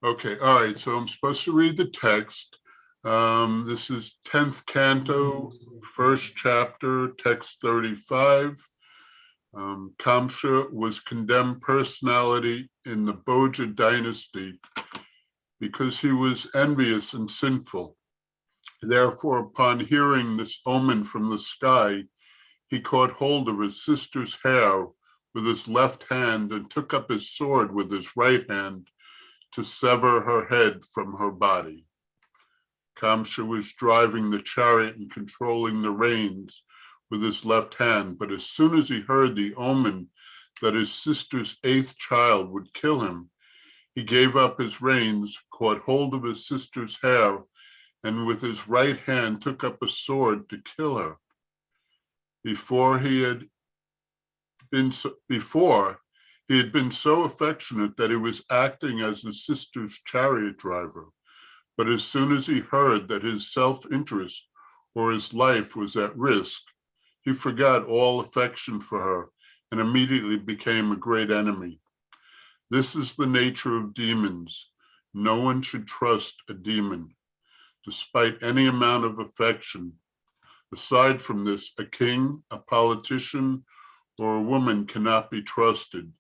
Okay, all right, so I'm supposed to read the text. This is 10th canto, first chapter, text 35. Kamsa was condemned personality in the Bhoja dynasty because he was envious and sinful. Therefore, upon hearing this omen from the sky, he caught hold of his sister's hair with his left hand and took up his sword with his right hand to sever her head from her body. Kamsa was driving the chariot and controlling the reins with his left hand, but as soon as he heard the omen that his sister's 8th child would kill him, he gave up his reins, caught hold of his sister's hair, and with his right hand took up a sword to kill her. Before he had been so affectionate that he was acting as his sister's chariot driver. But as soon as he heard that his self-interest or his life was at risk, he forgot all affection for her and immediately became a great enemy. This is the nature of demons. No one should trust a demon, despite any amount of affection. Aside from this, a king, a politician, or a woman cannot be trusted,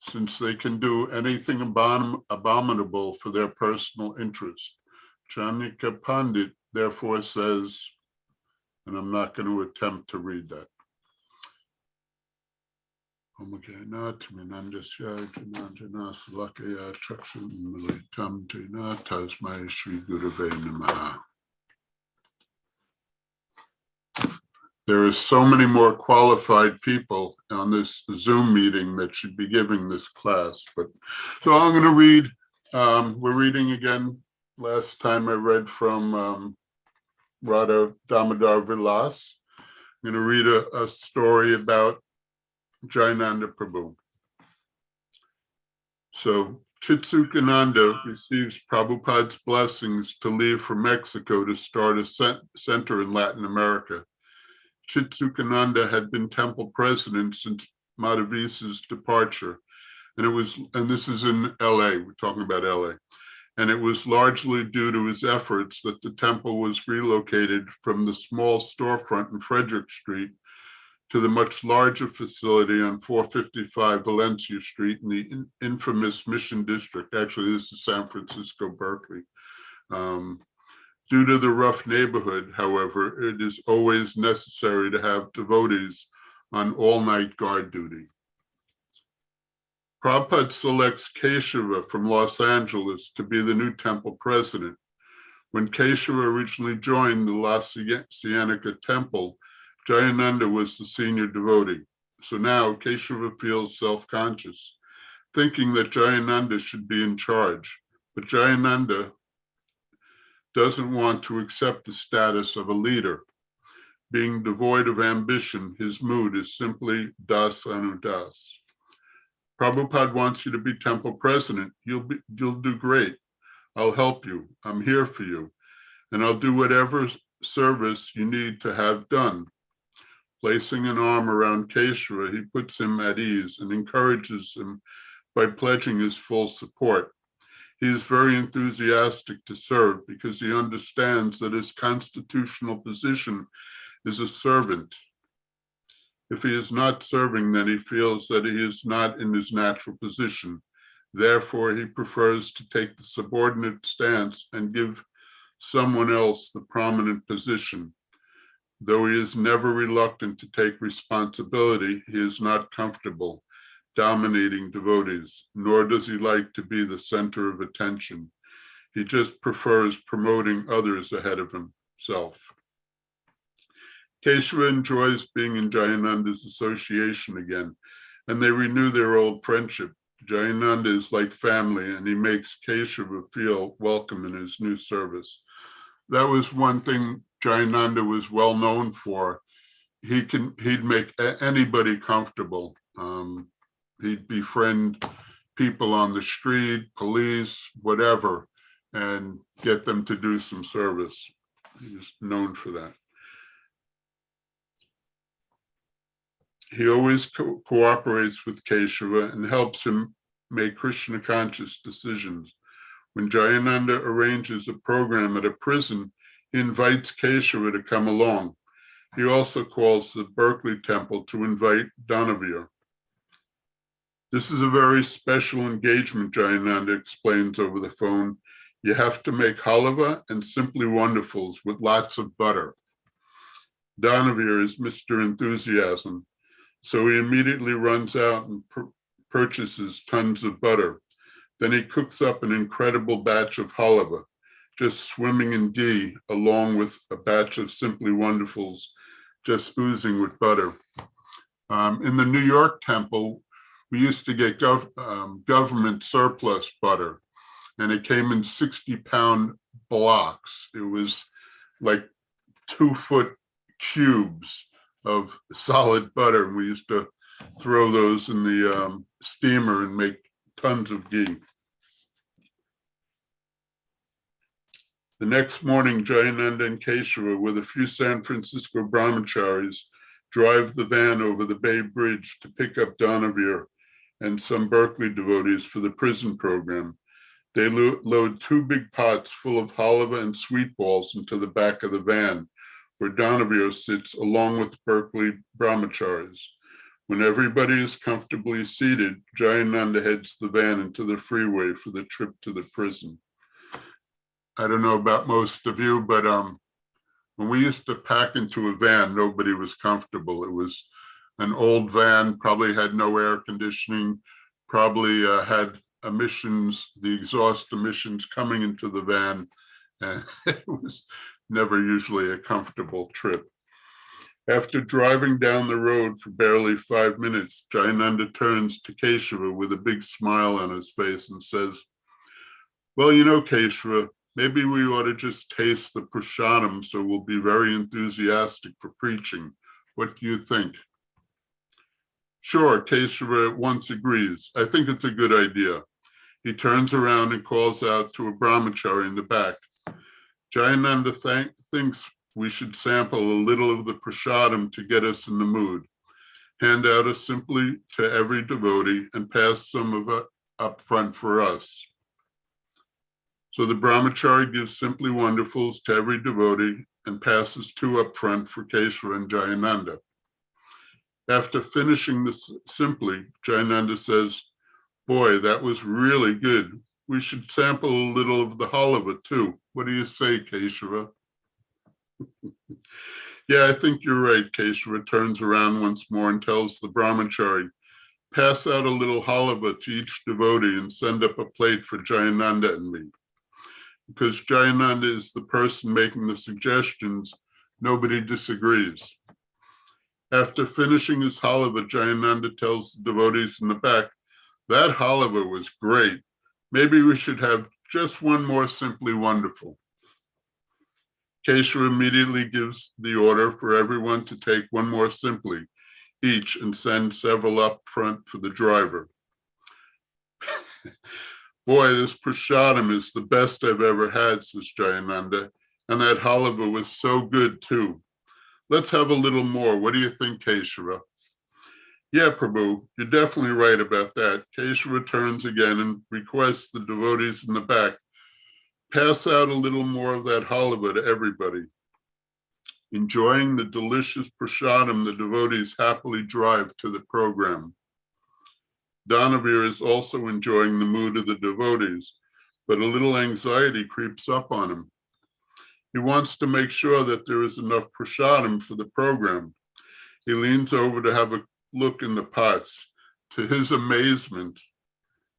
since they can do anything abominable for their personal interest. Chanika Pandit therefore says, and I'm not going to attempt to read that. There are so many more qualified people on this Zoom meeting that should be giving this class, but so I'm going to read. We're reading again. Last time I read from Radha Damodar Vilas. I'm going to read a story about Jayananda Prabhu. So Chitsukananda receives Prabhupada's blessings to leave for Mexico to start a center in Latin America. Chitsukananda had been temple president since Madhavisa's departure, and this is in LA, we're talking about LA, and it was largely due to his efforts that the temple was relocated from the small storefront in Frederick Street to the much larger facility on 455 Valencia Street in the infamous Mission District. Actually, this is San Francisco, Berkeley. Due to the rough neighborhood, however, it is always necessary to have devotees on all-night guard duty. Prabhupada selects Keshava from Los Angeles to be the new temple president. When Keshava originally joined the La Cienega temple, Jayananda was the senior devotee. So now Keshava feels self-conscious, thinking that Jayananda should be in charge. But Jayananda doesn't want to accept the status of a leader. Being devoid of ambition, his mood is simply das anudas. Prabhupada wants you to be temple president. You'll do great. I'll help you. I'm here for you. And I'll do whatever service you need to have done. Placing an arm around Keshava, he puts him at ease and encourages him by pledging his full support. He is very enthusiastic to serve because he understands that his constitutional position is a servant. If he is not serving, then he feels that he is not in his natural position. Therefore, he prefers to take the subordinate stance and give someone else the prominent position. Though he is never reluctant to take responsibility, he is not comfortable dominating devotees, nor does he like to be the center of attention. He just prefers promoting others ahead of himself. Keshava enjoys being in Jayananda's association again, and they renew their old friendship. Jayananda is like family, and he makes Keshava feel welcome in his new service. That was one thing Jayananda was well known for. He'd make anybody comfortable. He'd befriend people on the street, police, whatever, and get them to do some service. He was known for that. He always cooperates with Keshava and helps him make Krishna conscious decisions. When Jayananda arranges a program at a prison, he invites Keshava to come along. He also calls the Berkeley temple to invite Danavir. This is a very special engagement, Jayananda explains over the phone. You have to make halava and simply wonderfuls with lots of butter. Danavir is Mr. Enthusiasm, so he immediately runs out and purchases tons of butter. Then he cooks up an incredible batch of halava, just swimming in ghee, along with a batch of simply wonderfuls, just oozing with butter. In the New York temple, we used to get government surplus butter, and it came in 60-pound blocks. It was like 2-foot cubes of solid butter, and we used to throw those in the steamer and make tons of ghee. The next morning, Jayananda and Keshava, with a few San Francisco brahmacharis, drive the van over the Bay Bridge to pick up Danavir and some Berkeley devotees for the prison program. They load 2 big pots full of halava and sweet balls into the back of the van, where Danavir sits along with Berkeley brahmacharis. When everybody is comfortably seated, Jayananda heads the van into the freeway for the trip to the prison. I don't know about most of you, but when we used to pack into a van, nobody was comfortable. It was an old van, probably had no air conditioning, probably had emissions, the exhaust emissions coming into the van, and it was never usually a comfortable trip. After driving down the road for barely 5 minutes, Jayananda turns to Keshava with a big smile on his face and says, well, you know, Keshava, maybe we ought to just taste the prasadam, so we'll be very enthusiastic for preaching. What do you think? Sure, Keshava at once agrees. I think it's a good idea. He turns around and calls out to a brahmachari in the back. Jayananda thinks we should sample a little of the prasadam to get us in the mood. Hand out it simply to every devotee and pass some of it up front for us. So the brahmachari gives simply wonderfuls to every devotee and passes 2 up front for Keshava and Jayananda. After finishing this simply, Jayananda says, boy, that was really good. We should sample a little of the halava too. What do you say, Keshava? Yeah, I think you're right. Keshava turns around once more and tells the brahmachari, pass out a little halava to each devotee and send up a plate for Jayananda and me. Because Jayananda is the person making the suggestions, nobody disagrees. After finishing his halava, Jayananda tells the devotees in the back, that halava was great. Maybe we should have just one more simply wonderful. Keshava immediately gives the order for everyone to take one more simply each and send several up front for the driver. Boy, this prasadam is the best I've ever had, says Jayananda, and that halava was so good too. Let's have a little more. What do you think, Keshava? Yeah, Prabhu, you're definitely right about that. Keshava turns again and requests the devotees in the back, pass out a little more of that halava to everybody. Enjoying the delicious prasadam, the devotees happily drive to the program. Danavir is also enjoying the mood of the devotees, but a little anxiety creeps up on him. He wants to make sure that there is enough prasadam for the program. He leans over to have a look in the pots. To his amazement,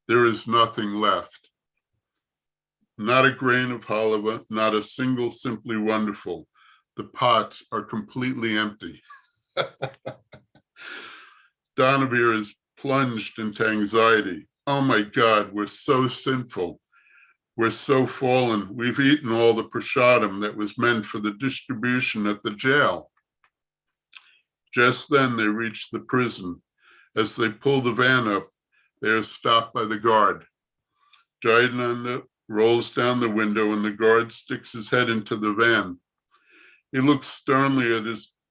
there is nothing left. Not a grain of halava, not a single simply wonderful. The pots are completely empty. Danavir is plunged into anxiety. Oh my God, we're so sinful. We're so fallen. We've eaten all the prasadam that was meant for the distribution at the jail. Just then they reach the prison. As they pull the van up, they are stopped by the guard. Jayananda rolls down the window and the guard sticks his head into the van. He looks sternly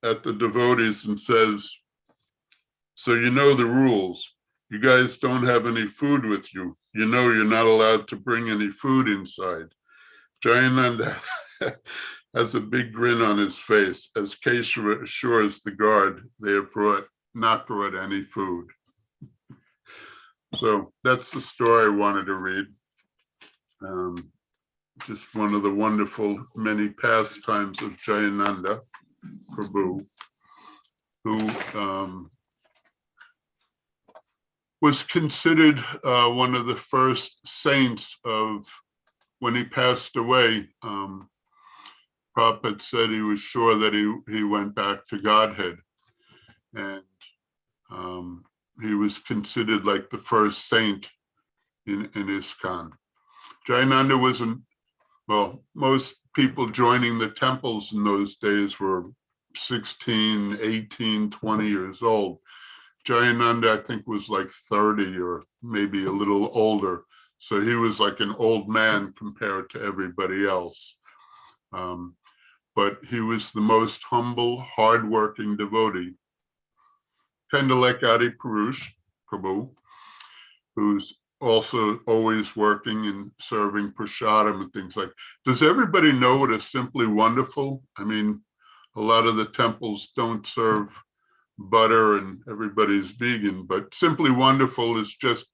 at the devotees and says, so you know the rules. you guys don't have any food with you. You know you're not allowed to bring any food inside. Jayananda has a big grin on his face as Keshava assures the guard they have not brought any food. So that's the story I wanted to read. Just one of the wonderful many pastimes of Jayananda Prabhu, who was considered one of the first saints of when he passed away. Prabhupada said he was sure that he went back to Godhead, and he was considered like the first saint in ISKCON. Jayananda wasn't, well, most people joining the temples in those days were 16, 18, 20 years old. Jayananda, I think, was like 30 or maybe a little older. So he was like an old man compared to everybody else. But he was the most humble, hardworking devotee, kind of like Adi Purush Prabhu, who's also always working and serving prasadam and things like. Does everybody know what is Simply Wonderful? I mean, a lot of the temples don't serve butter and everybody's vegan, but Simply Wonderful is just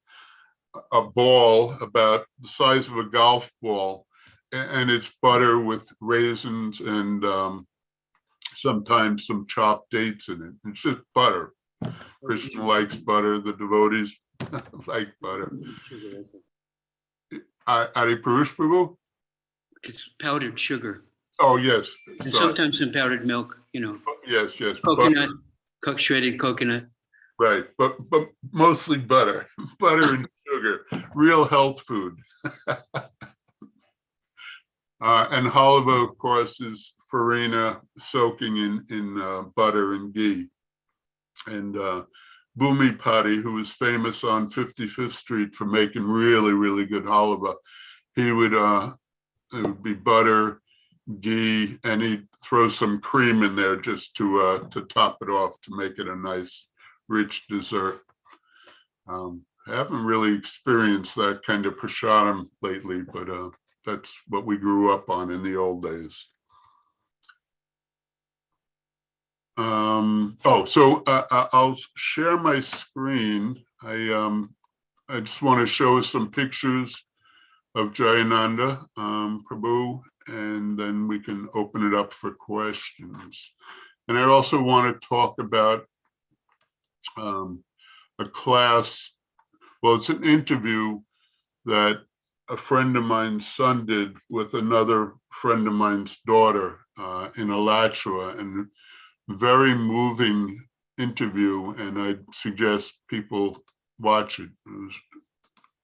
a ball about the size of a golf ball, and it's butter with raisins and sometimes some chopped dates in it. It's just butter. Krishna likes butter. The devotees like butter. Adi Purush Prabhu? It's powdered sugar. Oh, yes. And sometimes some powdered milk, you know. Yes. Coconut, shredded coconut. Right, but mostly butter. Butter and sugar. Real health food. And halva, of course, is farina soaking in butter and ghee. And Bhumi Pati, who was famous on 55th Street for making really, really good halva, it would be butter, ghee, and he'd throw some cream in there just to top it off to make it a nice, rich dessert. I haven't really experienced that kind of prasadam lately, but that's what we grew up on in the old days. I'll share my screen. I just want to show some pictures of Jayananda Prabhu, and then we can open it up for questions. And I also want to talk about a class. Well, it's an interview that a friend of mine's son did with another friend of mine's daughter in Alachua, and very moving interview, and I'd suggest people watch it. It was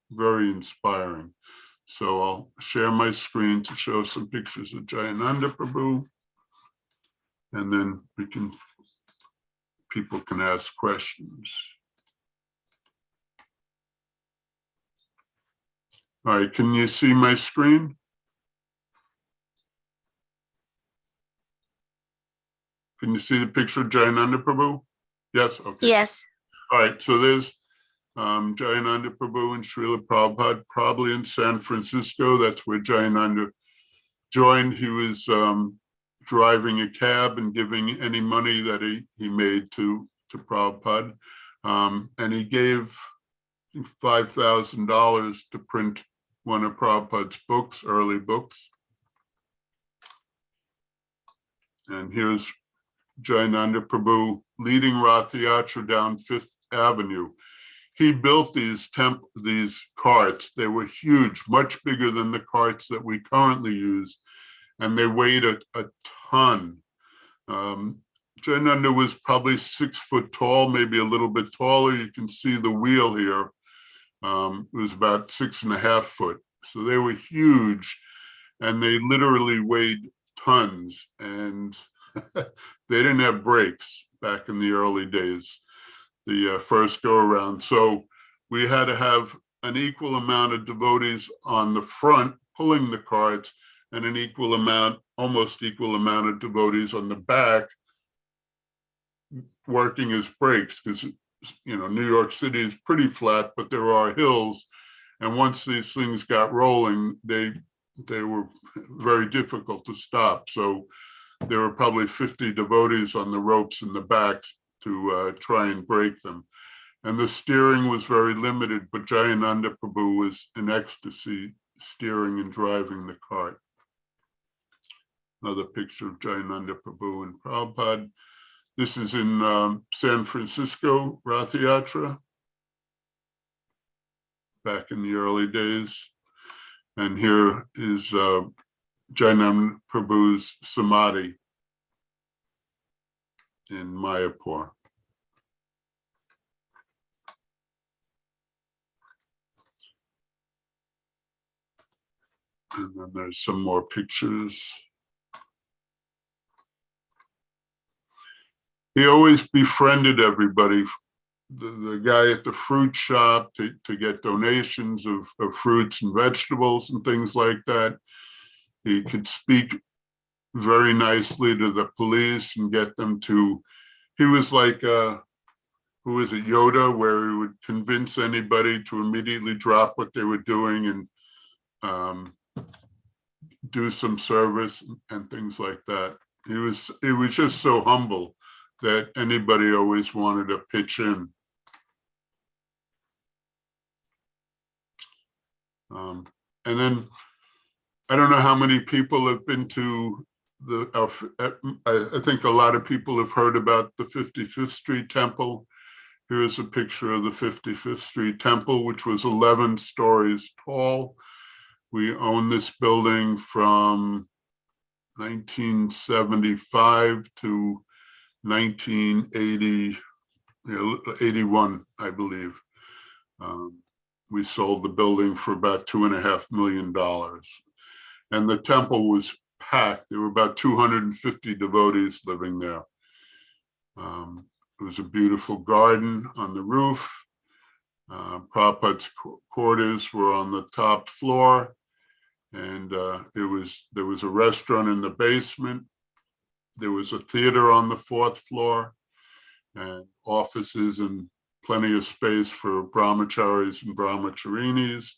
very inspiring. So I'll share my screen to show some pictures of Jayananda Prabhu, and then people can ask questions. All right, can you see my screen? Can you see the picture of Jayananda Prabhu? Yes, okay. Yes. All right, so there's Jayananda Prabhu and Srila Prabhupada, probably in San Francisco. That's where Jayananda joined. He was driving a cab and giving any money that he made to Prabhupada. And he gave $5,000 to print one of Prabhupada's books, early books. And here's Jayananda Prabhu leading Rath Yatra down Fifth Avenue. He built these carts. They were huge, much bigger than the carts that we currently use, and they weighed a ton. Jayananda was probably 6 foot tall, maybe a little bit taller. You can see the wheel here. It was about 6.5 foot. So they were huge, and they literally weighed tons, and they didn't have brakes back in the early days, the first go around. So we had to have an equal amount of devotees on the front pulling the carts, and an almost equal amount of devotees on the back working as brakes, because New York City is pretty flat, but there are hills. And once these things got rolling, they were very difficult to stop. So there were probably 50 devotees on the ropes in the back to try and break them. And the steering was very limited, but Jayananda Prabhu was in ecstasy steering and driving the cart. Another picture of Jayananda Prabhu and Prabhupada. This is in San Francisco, Rath Yatra, back in the early days. And here is Jayananda Prabhu's Samadhi in Mayapur. And then there's some more pictures. He always befriended everybody. The guy at the fruit shop to get donations of fruits and vegetables and things like that. He could speak very nicely to the police and get them to, he was like, who was it, Yoda, where he would convince anybody to immediately drop what they were doing and do some service and things like that. He was just so humble that anybody always wanted to pitch in. And then I don't know how many people have been to I think a lot of people have heard about the 55th Street Temple. Here's a picture of the 55th Street Temple, which was 11 stories tall. We own this building from 1975 to 1980, 81, I believe. We sold the building for about $2.5 million. And the temple was packed. There were about 250 devotees living there. It was a beautiful garden on the roof. Prabhupada's quarters were on the top floor. And there was a restaurant in the basement. There was a theater on the 4th floor and offices and plenty of space for brahmacharis and brahmacharinis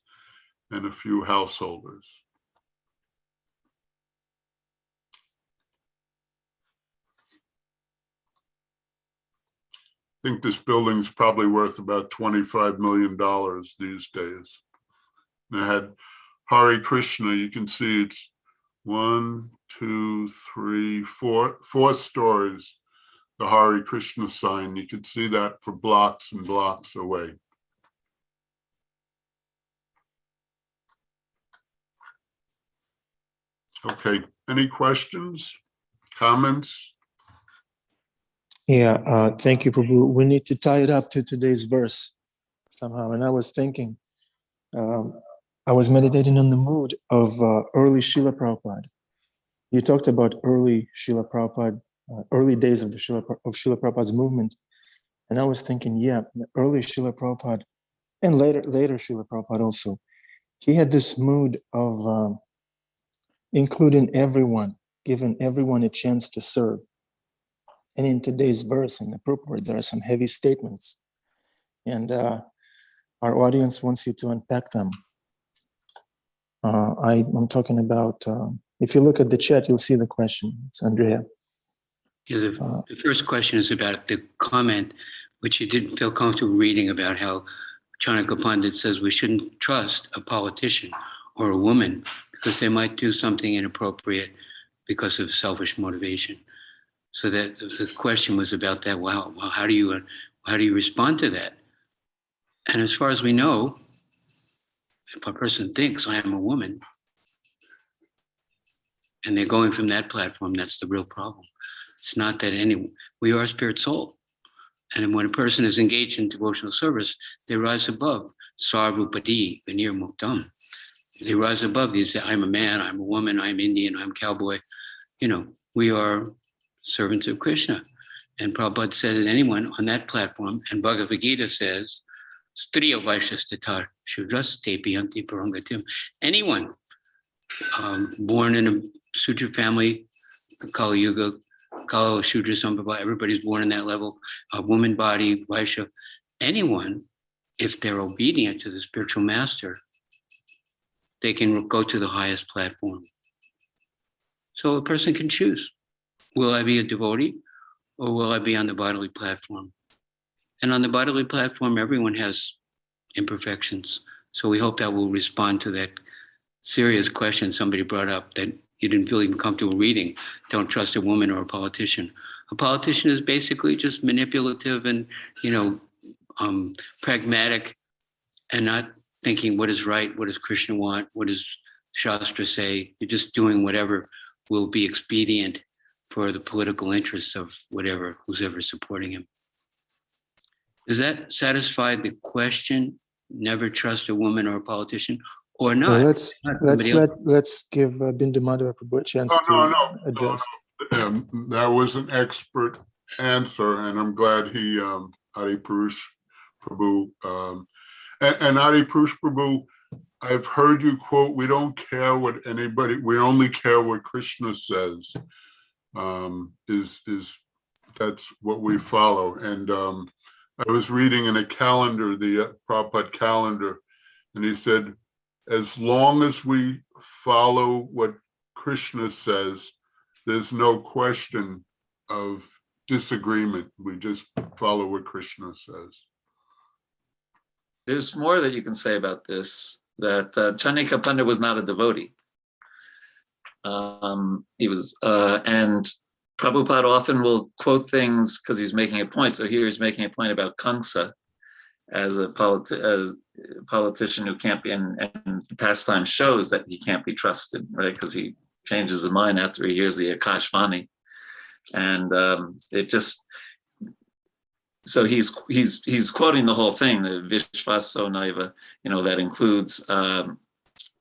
and a few householders. I think this building's probably worth about $25 million these days. They had Hare Krishna, you can see it's 1, 2, 3, 4 stories. The Hare Krishna sign, you could see that for blocks and blocks away. Okay, any questions, comments? Yeah, thank you, Prabhu. We need to tie it up to today's verse somehow. And I was thinking, I was meditating on the mood of early Srila Prabhupada. You talked about early Srila Prabhupada, early days of Srila Prabhupada's movement. And I was thinking, yeah, the early Srila Prabhupada and later Srila Prabhupada also, he had this mood of including everyone, giving everyone a chance to serve. And in today's verse, in the purport, there are some heavy statements. And our audience wants you to unpack them. I'm talking about, if you look at the chat, you'll see the question. It's Andrea. Yeah, the first question is about the comment, which you didn't feel comfortable reading, about how Chanakya Pandit says we shouldn't trust a politician or a woman because they might do something inappropriate because of selfish motivation. So that the question was about that. Wow, well, how do you respond to that? And as far as we know, if a person thinks I am a woman, and they're going from that platform, that's the real problem. It's not that we are a spirit soul. And when a person is engaged in devotional service, they rise above sarvupadi, veneer muktam. They rise above these, I'm a man, I'm a woman, I'm Indian, I'm cowboy. We are servants of Krishna. And Prabhupada said that anyone on that platform, and Bhagavad Gita says, Striya Vaishastatar Shudras Tepi Hanti Parangatim. Anyone born in a Sutra family, Kali Yuga, Kala Shudra Sambhava, everybody's born in that level, a woman body, Vaishya, anyone, if they're obedient to the spiritual master, they can go to the highest platform. So a person can choose. Will I be a devotee or will I be on the bodily platform? And on the bodily platform, everyone has imperfections. So we hope that will respond to that serious question somebody brought up that you didn't feel even comfortable reading. Don't trust a woman or a politician. A politician is basically just manipulative and, pragmatic and not thinking what is right, what does Krishna want, what does Shastra say. You're just doing whatever will be expedient for the political interests of who's ever supporting him. Does that satisfy the question? Never trust a woman or a politician, or not? Well, let's give Bindu Madhava Prabhu a chance to address. That was an expert answer, and I'm glad he, Adi Purush Prabhu, and Adi Purush Prabhu, I've heard you quote, "We don't care what anybody, we only care what Krishna says." That's what we follow. And I was reading in a calendar, the Prabhupada calendar, and he said, as long as we follow what Krishna says, there's no question of disagreement. We just follow what Krishna says. There's more that you can say about this, that Chanika Pandit was not a devotee. He was, and Prabhupada often will quote things because he's making a point. So here he's making a point about Kamsa as a politician who can't be, and the pastime shows that he can't be trusted, right? Because he changes his mind after he hears the Akashvani. And it just, so he's quoting the whole thing, the Vishvaso Naiva, that includes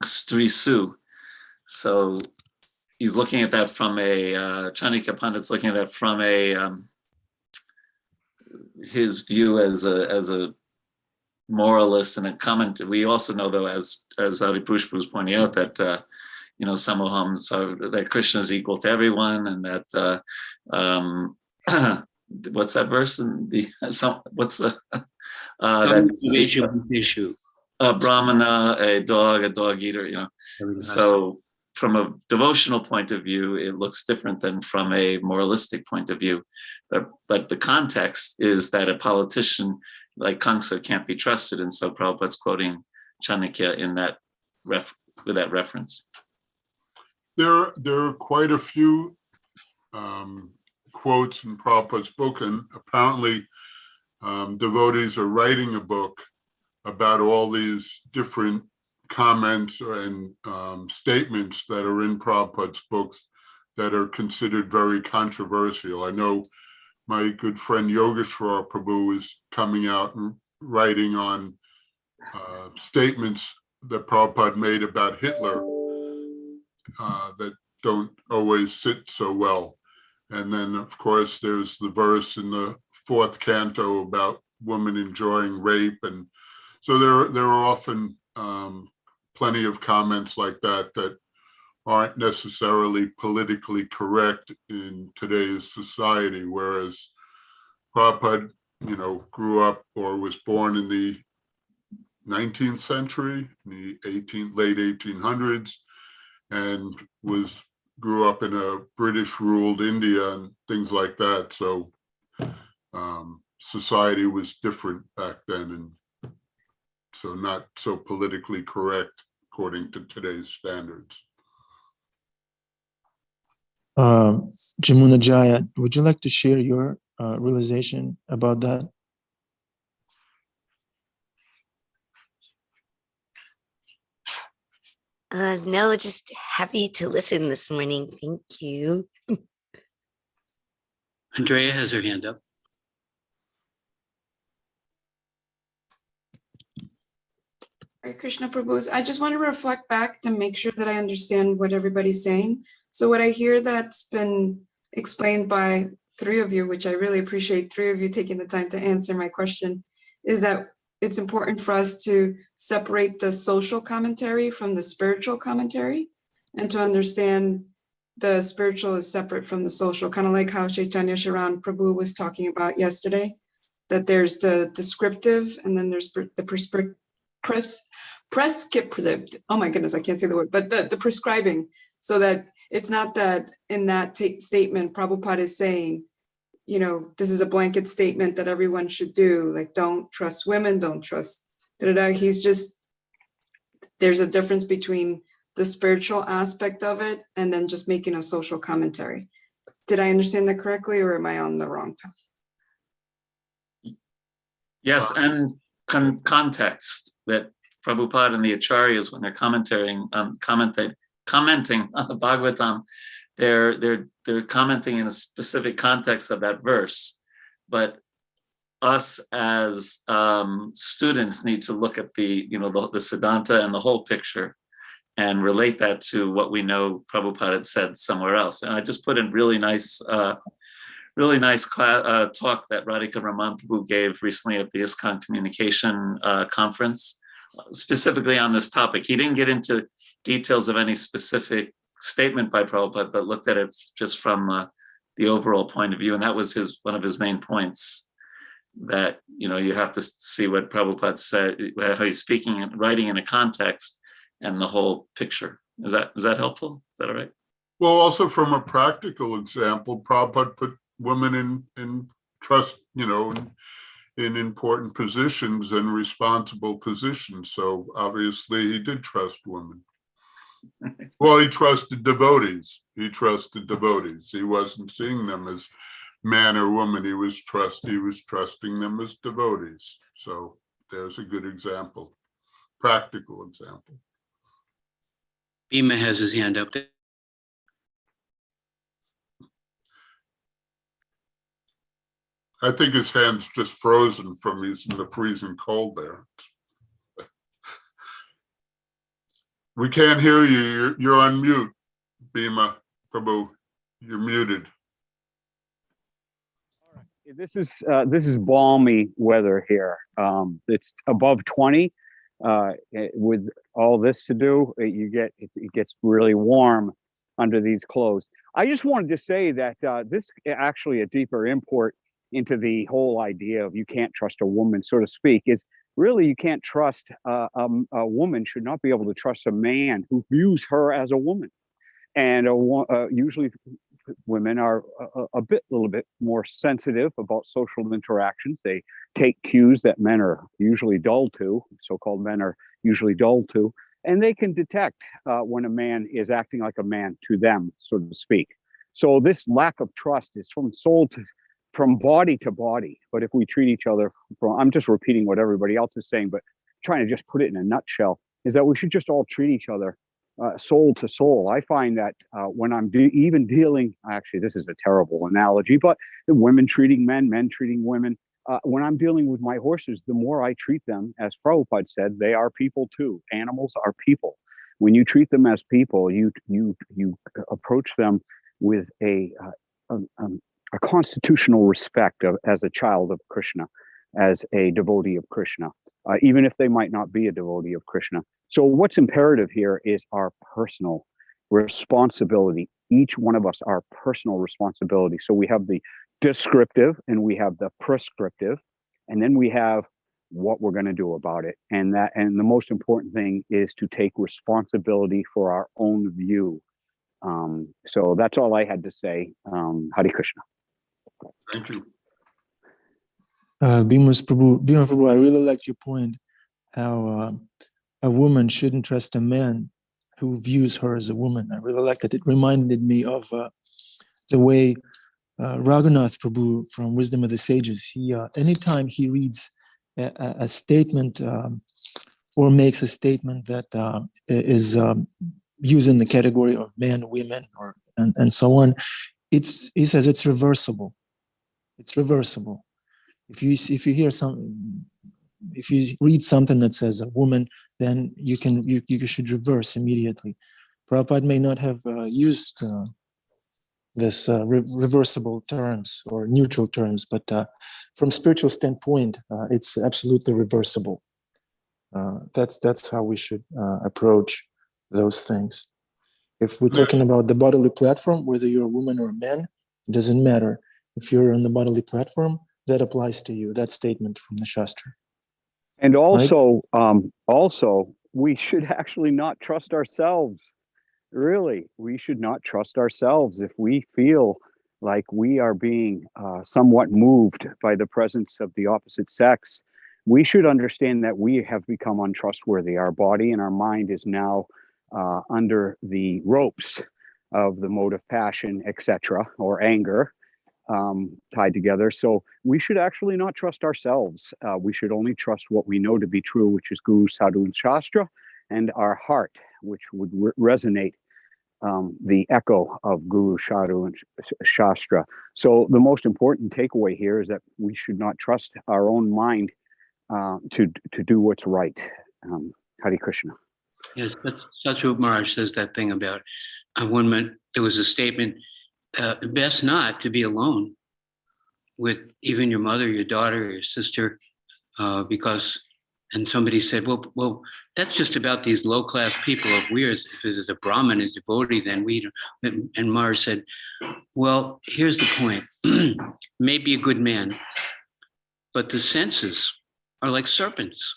Stri Su. So he's looking at that from a, Chanika Pandit's looking at that from a, his view as a moralist and a commentator. We also know, though, as Adi Purush was pointing out, that, Samoham, so that Krishna is equal to everyone, and that, what's that verse? What's the, issue? A Brahmana, a dog eater, So from a devotional point of view, it looks different than from a moralistic point of view. But the context is that a politician like Kamsa can't be trusted. And so Prabhupada's quoting Chanakya in that with that reference. There are quite a few quotes in Prabhupada's book, and apparently devotees are writing a book about all these different comments and statements that are in Prabhupada's books that are considered very controversial. I know my good friend Yogeshwar Prabhu is coming out and writing on statements that Prabhupada made about Hitler that don't always sit so well. And then, of course, there's the verse in the 4th canto about women enjoying rape. And so there are often plenty of comments like that aren't necessarily politically correct in today's society, whereas Prabhupada, grew up or was born in the 19th century, in the late 1800s, and grew up in a British-ruled India and things like that. So society was different back then, and so not so politically correct according to today's standards. Jamuna Jaya, would you like to share your realization about that? No, just happy to listen this morning. Thank you. Andrea has her hand up. Hare Krishna Prabhus. I just want to reflect back to make sure that I understand what everybody's saying. So what I hear that's been explained by 3 of you, which I really appreciate 3 of you taking the time to answer my question, is that it's important for us to separate the social commentary from the spiritual commentary, and to understand the spiritual is separate from the social, kind of like how Chaitanya Sharan Prabhu was talking about yesterday. that there's the descriptive and then there's the prescriptive. Oh my goodness, I can't say the word, but the prescribing, so that it's not that in that statement, Prabhupada is saying, you know, this is a blanket statement that everyone should do, like, don't trust women, don't trust, He's just, there's a difference between the spiritual aspect of it and then just making a social commentary. Did I understand that correctly, or am I on the wrong path? Yes, and context, that Prabhupada and the Acharyas, when they're commenting on the Bhagavatam, they're commenting in a specific context of that verse. But us as students need to look at the Siddhanta and the whole picture and relate that to what we know Prabhupada had said somewhere else. And I just put in really nice talk that Radhika Raman Prabhu gave recently at the ISKCON Communication Conference, specifically on this topic. He didn't get into details of any specific statement by Prabhupada, but looked at it just from the overall point of view. And that was one of his main points, that, you know, you have to see what Prabhupada said, how he's speaking and writing in a context and the whole picture. Is that helpful? Is that all right? Well, also from a practical example, Prabhupada put women in trust, you know, in important positions and responsible positions. So obviously he did trust women. Well, he trusted devotees. He wasn't seeing them as man or woman. He was trusting them as devotees. So there's a good example, practical example. Bhima has his hand up there. I think his hand's just frozen from he's in the freezing cold there. We can't hear you. You're on mute, Bhima Prabhu. You're muted. This is balmy weather here. It's above 20. With all this to do, it gets really warm under these clothes. I just wanted to say that this actually a deeper import into the whole idea of you can't trust a woman, so to speak, is really you can't trust a woman should not be able to trust a man who views her as a woman. And usually women are a little bit more sensitive about social interactions. They take cues that men are usually dull to, so-called men are usually dull to, and they can detect when a man is acting like a man to them, so to speak. So this lack of trust is from body to body. But if we treat each other, I'm just repeating what everybody else is saying, but trying to just put it in a nutshell, is that we should just all treat each other soul to soul. I find that when I'm even dealing, actually, this is a terrible analogy, but the women treating men, men treating women, when I'm dealing with my horses, the more I treat them, as Prabhupada said, they are people too. Animals are people. When you treat them as people, you approach them with a constitutional respect as a child of Krishna, as a devotee of Krishna, even if they might not be a devotee of Krishna. So what's imperative here is our personal responsibility. Each one of us, our personal responsibility. So we have the descriptive and we have the prescriptive, and then we have what we're going to do about it. And the most important thing is to take responsibility for our own view. So that's all I had to say. Hare Krishna. Thank you. Bhima Prabhu, I really liked your point, how a woman shouldn't trust a man who views her as a woman. I really liked it. It reminded me of the way Raghunath Prabhu from Wisdom of the Sages, he anytime he reads a statement or makes a statement that is used in the category of men, women, and so on, he says it's reversible. It's reversible. If you read something that says a woman, then you should reverse immediately. Prabhupada may not have used this reversible terms or neutral terms, but from spiritual standpoint, it's absolutely reversible. That's how we should approach those things. If we're talking about the bodily platform, whether you're a woman or a man, it doesn't matter. If you're on the bodily platform, that applies to you, that statement from the Shastra. And also, we should actually not trust ourselves. Really, we should not trust ourselves if we feel like we are being somewhat moved by the presence of the opposite sex. We should understand that we have become untrustworthy. Our body and our mind is now under the ropes of the mode of passion, etc., or anger tied together. So we should actually not trust ourselves. We should only trust what we know to be true, which is Guru, Sadhu, and Shastra, and our heart, which would resonate the echo of Guru, Sadhu, and Shastra. So the most important takeaway here is that we should not trust our own mind to do what's right. Hare Krishna. Yes, Satyarup Maharaj says that thing about one minute. There was a statement, best not to be alone with even your mother, your daughter, your sister, because, and somebody said, well, that's just about these low-class people. If if it is a Brahmin, a devotee, then we don't. And Maharaj said, well, here's the point. Maybe a good man, but the senses are like serpents.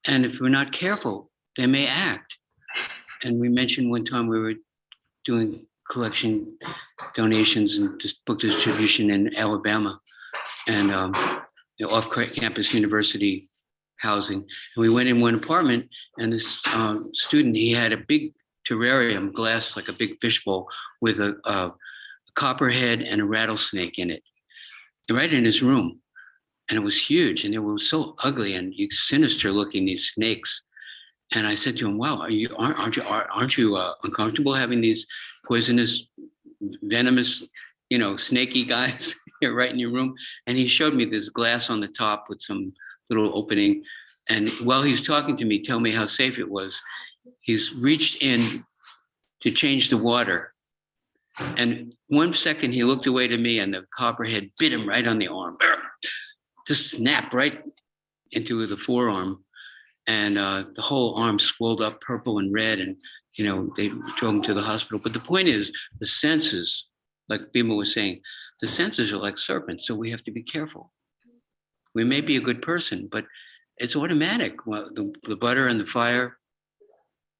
And if we're not careful, they may act. And we mentioned one time we were doing collection donations and book distribution in Alabama and off-campus university housing. And we went in one apartment and this student, he had a big terrarium, glass, like a big fishbowl with a copperhead and a rattlesnake in it, right in his room. And it was huge and they were so ugly and sinister looking, these snakes. And I said to him, wow, aren't you uncomfortable having these poisonous, venomous, snaky guys here right in your room? And he showed me this glass on the top with some little opening. And while he was talking to me, tell me how safe it was, he's reached in to change the water. And 1 second he looked away to me and the copperhead bit him right on the arm. Just snapped right into the forearm. And the whole arm swelled up purple and red, and they drove him to the hospital. But the point is, the senses, like Bhima was saying, the senses are like serpents, so we have to be careful. We may be a good person, but it's automatic. Well, the butter and the fire,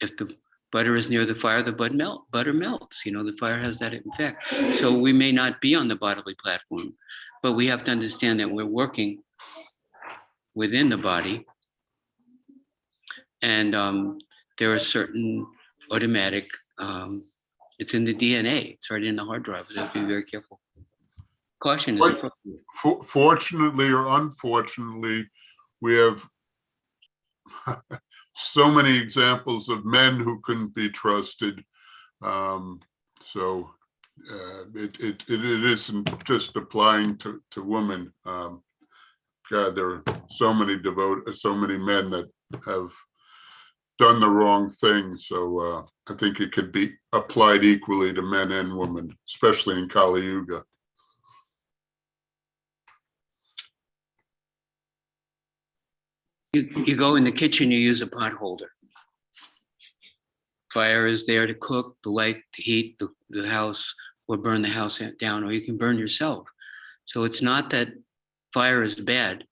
if the butter is near the fire, the butter melts. The fire has that effect. So we may not be on the bodily platform, but we have to understand that we're working within the body. And there are certain automatic, it's in the DNA, it's right in the hard drive. We have to be very careful. Caution is appropriate. Fortunately or unfortunately, we have so many examples of men who couldn't be trusted. So it isn't just applying to women. God, there are so many men that have done the wrong thing. So I think it could be applied equally to men and women, especially in Kali Yuga. You go in the kitchen, you use a pot holder. Fire is there to cook, the light, to heat the house, or burn the house down, or you can burn yourself. So it's not that fire is bad,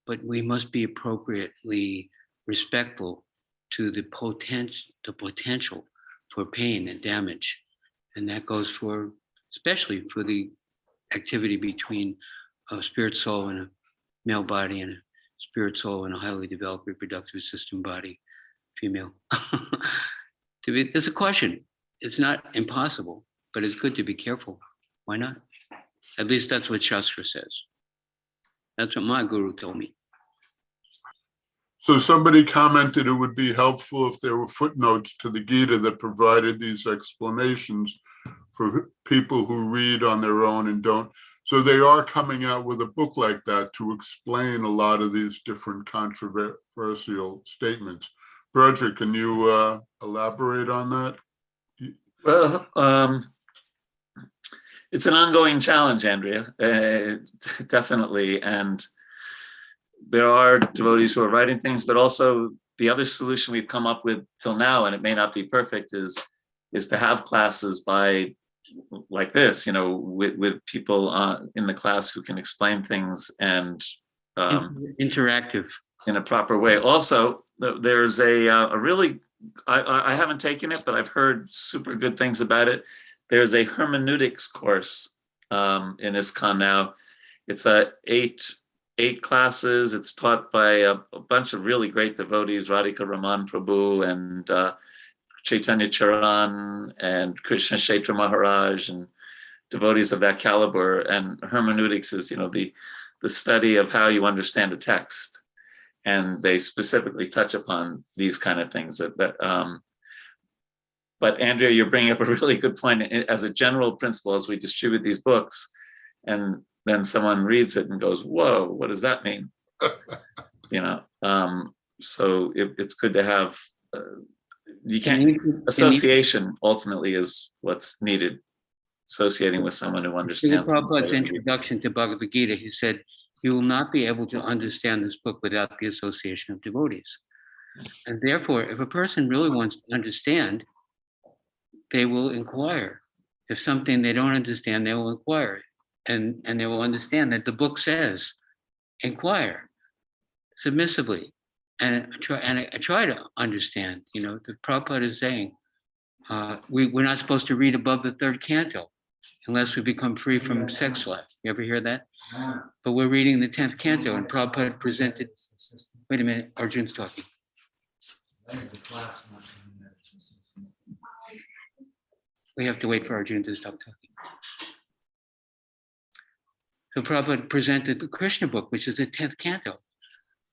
but we must be appropriately respectful to the potential for pain and damage. And that goes especially for the activity between a spirit soul and a male body and a spirit soul and a highly developed reproductive system body, female. There's a caution. It's not impossible, but it's good to be careful. Why not? At least that's what Shastra says. That's what my guru told me. So somebody commented it would be helpful if there were footnotes to the Gita that provided these explanations for people who read on their own and don't. So they are coming out with a book like that to explain a lot of these different controversial statements. Roger, can you elaborate on that? Well, it's an ongoing challenge, Andrea, definitely. And there are devotees who are writing things, but also the other solution we've come up with till now, and it may not be perfect, is to have classes by like this, with people in the class who can explain things and Interactive. in a proper way. Also, there's a really, I haven't taken it, but I've heard super good things about it. There's a hermeneutics course in ISKCON now. It's eight classes. It's taught by a bunch of really great devotees, Radhika Raman Prabhu and Chaitanya Charan and Krishna Kshetra Maharaj and devotees of that caliber. And hermeneutics is, the study of how you understand a text. And they specifically touch upon these kind of things. But Andrea, you're bringing up a really good point. As a general principle, as we distribute these books, and then someone reads it and goes, "Whoa, what does that mean?" So it's good to have. You can't. Association ultimately is what's needed. Associating with someone who understands. In Prabhupada's introduction to Bhagavad Gita, he said, "You will not be able to understand this book without the association of devotees." And therefore, if a person really wants to understand, they will inquire. If something they don't understand, they will inquire. And they will understand that the book says, inquire submissively. And I try to understand, the Prabhupada is saying, we're not supposed to read above the third canto unless we become free from sex life. You ever hear that? But we're reading the 10th canto, and Prabhupada presented, wait a minute, Arjun's talking. We have to wait for Arjun to stop talking. So Prabhupada presented the Krishna book, which is the 10th canto.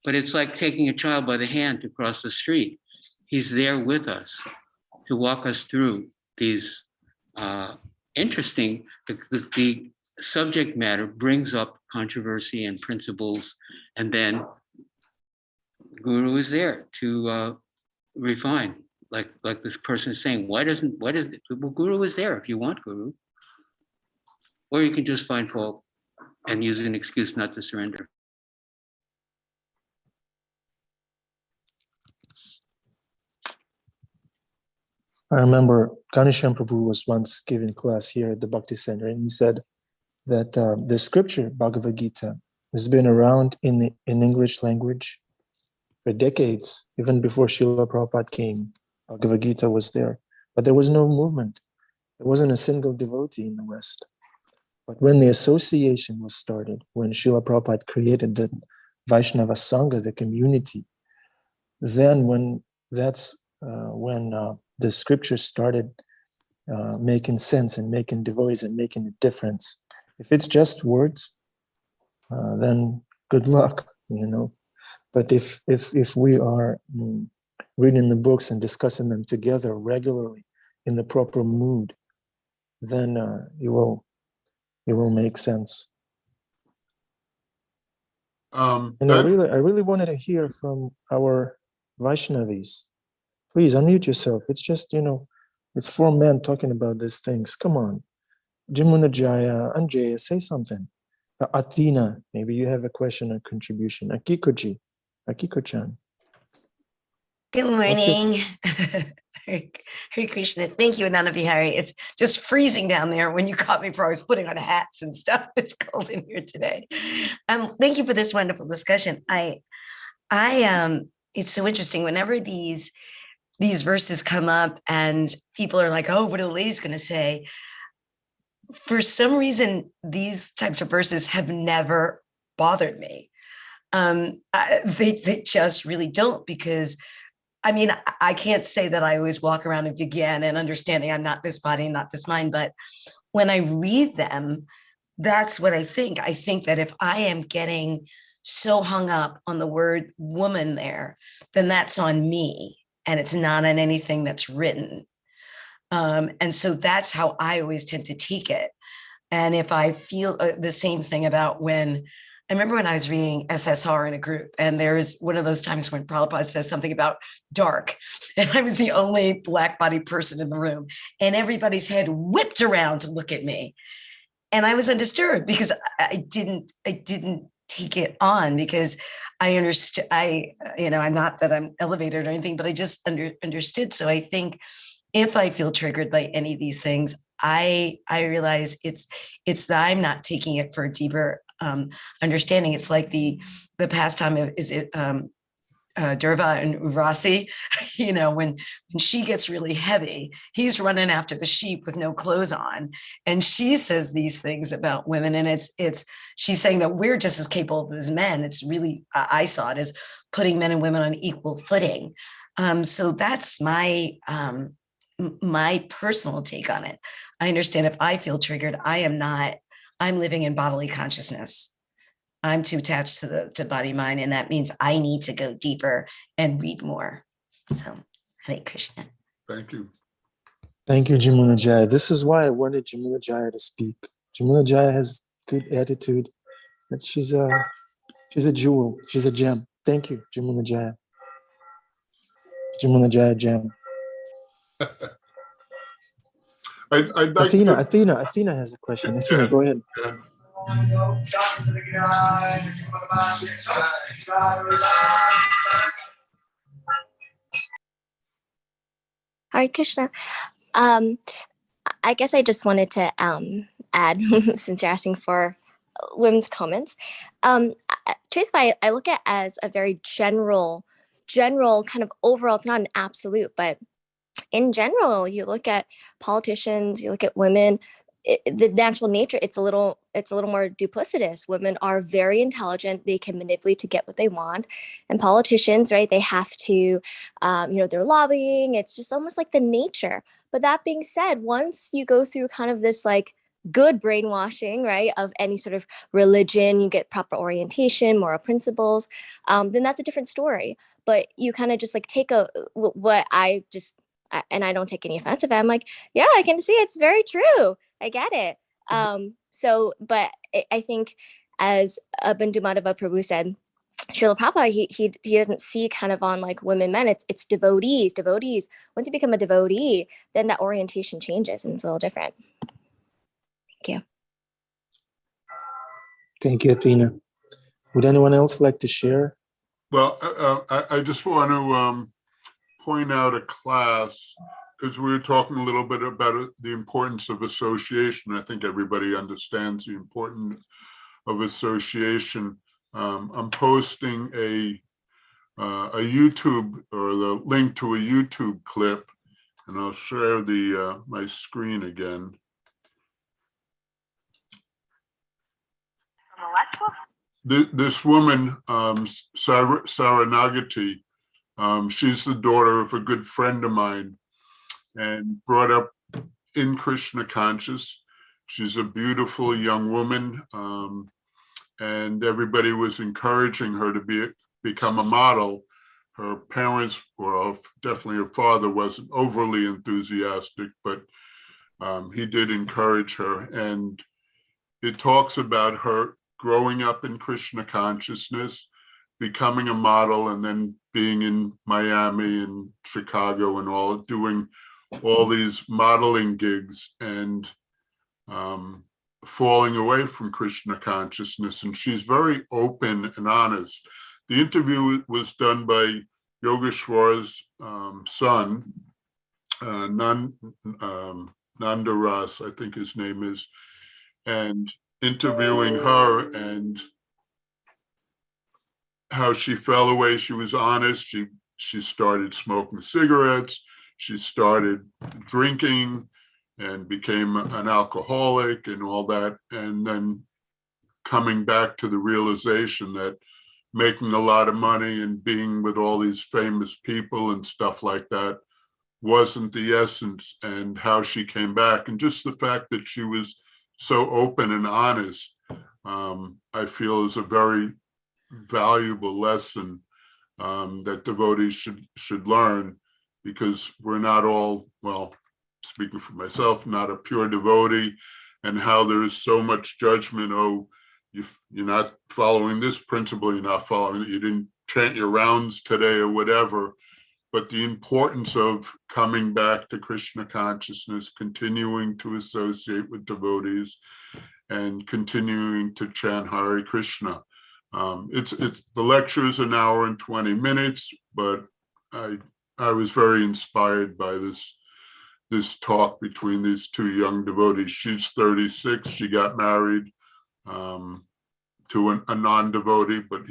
But it's like taking a child by the hand to cross the street. He's there with us to walk us through these interesting, the subject matter brings up controversy and principles, and then Guru is there to refine. Like this person is saying, well, Guru is there if you want Guru. Or you can just find fault and use an excuse not to surrender. I remember Ganesham Prabhu was once giving class here at the Bhakti Center, and he said that the scripture, Bhagavad Gita, has been around in English language for decades, even before Srila Prabhupada came. Bhagavad Gita was there, but there was no movement. There wasn't a single devotee in the West. But when the association was started, when Srila Prabhupada created the Vaishnava Sangha, the community, then when the scriptures started making sense and making devotees and making a difference. If it's just words, then good luck, But if we are reading the books and discussing them together regularly in the proper mood, then it will make sense. And I really wanted to hear from our Vaishnavis. Please unmute yourself. It's just, it's 4 men talking about these things. Come on. Jamuna Jaya, Anjaya, say something. Athena, maybe you have a question or contribution. Akiko-chan. Good morning. Hare Krishna. Thank you, Ananda Bihari. It's just freezing down there. When you caught me before I was putting on hats and stuff. It's cold in here today. Thank you for this wonderful discussion. It's so interesting whenever these verses come up and people are like, oh, what are the ladies going to say? For some reason, these types of verses have never bothered me. They just really don't, because I can't say that I always walk around in Vigyan and understanding I'm not this body and not this mind, but when I read them, that's what I think. I think that if I am getting so hung up on the word woman there, then that's on me and it's not on anything that's written. And so that's how I always tend to take it. And if I feel the same thing about I remember when I was reading SSR in a group, and there's one of those times when Prabhupada says something about dark, and I was the only black-bodied person in the room, and everybody's head whipped around to look at me. And I was undisturbed because I didn't take it on, because I understood, I'm not that I'm elevated or anything, but I just understood. So I think if I feel triggered by any of these things, I realize it's that I'm not taking it for a deeper understanding. It's like the pastime of, is it Durva and Urvasi, when she gets really heavy, he's running after the sheep with no clothes on. And she says these things about women. And she's saying that we're just as capable as men. It's really, I saw it as putting men and women on equal footing. So that's my personal take on it. I understand if I feel triggered, I'm living in bodily consciousness. I'm too attached to body mind, and that means I need to go deeper and read more. So, Hare Krishna. Thank you. Thank you, Jamuna Jaya. This is why I wanted Jamuna Jaya to speak. Jamuna Jaya has good attitude. She's a jewel. She's a gem. Thank you, Jamuna Jaya. Jamuna Jaya gem. I'd like Athena has a question. Athena, go ahead. Hare Krishna. I guess I just wanted to add, since you're asking for women's comments. Truthfully, I look at it as a very general kind of overall. It's not an absolute, but in general, you look at politicians, you look at women. The natural nature, it's a little more duplicitous. Women are very intelligent. They can manipulate to get what they want. And politicians, right, they have to, they're lobbying. It's just almost like the nature. But that being said, once you go through kind of this like good brainwashing, right, of any sort of religion, you get proper orientation, moral principles, then that's a different story. But you kind of just like take and I don't take any offense if I'm like, yeah, I can see it's very true. I get it. But I think, as Bindu Madhava Prabhu said, Srila Prabhupada, he doesn't see kind of on like women, men. It's devotees. Once you become a devotee, then that orientation changes and it's a little different. Thank you. Thank you, Athena. Would anyone else like to share? Well, I just want to point out a class, because we were talking a little bit about the importance of association. I think everybody understands the importance of association. I'm posting a YouTube, or the link to a YouTube clip, and I'll share my screen again. This woman, Saranagati, she's the daughter of a good friend of mine, and brought up in Krishna conscious. She's a beautiful young woman, and everybody was encouraging her to become a model. Her parents, well, definitely her father, wasn't overly enthusiastic, but he did encourage her. And it talks about her growing up in Krishna consciousness, becoming a model, and then being in Miami and Chicago and all, doing all these modeling gigs, and falling away from Krishna consciousness. And she's very open and honest. The interview was done by Yogeshwar's son, Nandaras, I think his name is, and interviewing her and how she fell away. She was honest. She started smoking cigarettes. She started drinking and became an alcoholic and all that. And then coming back to the realization that making a lot of money and being with all these famous people and stuff like that wasn't the essence, and how she came back. And just the fact that she was so open and honest, I feel is a very valuable lesson that devotees should learn, because we're not all, well, speaking for myself, not a pure devotee, and how there is so much judgment. Oh, you're not following this principle, you're not following it, you didn't chant your rounds today or whatever. But the importance of coming back to Krishna consciousness, continuing to associate with devotees, and continuing to chant Hare Krishna. The lecture is 1 hour and 20 minutes, but I was very inspired by this this talk between these two young devotees. She's 36. She got married to a non-devotee, but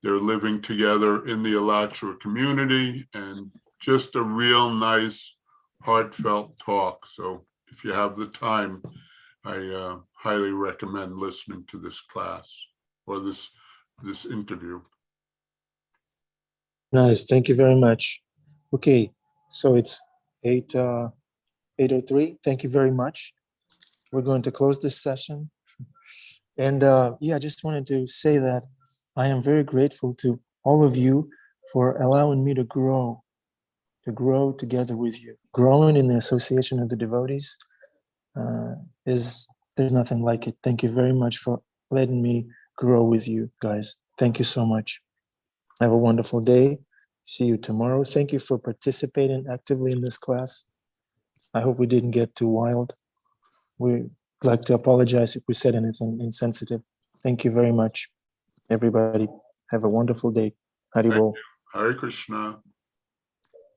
they're living together in the Alachua community, and just a real nice, heartfelt talk. So if you have the time, I highly recommend listening to this class or this interview. Nice. Thank you very much. Okay, so it's 8:03. Thank you very much. We're going to close this session. And yeah, I just wanted to say that I am very grateful to all of you for allowing me to grow together with you. Growing in the association of the devotees there's nothing like it. Thank you very much for letting me grow with you guys. Thank you so much. Have a wonderful day. See you tomorrow. Thank you for participating actively in this class. I hope we didn't get too wild. We'd like to apologize if we said anything insensitive. Thank you very much, everybody. Have a wonderful day. Hari Bol. Hare Krishna.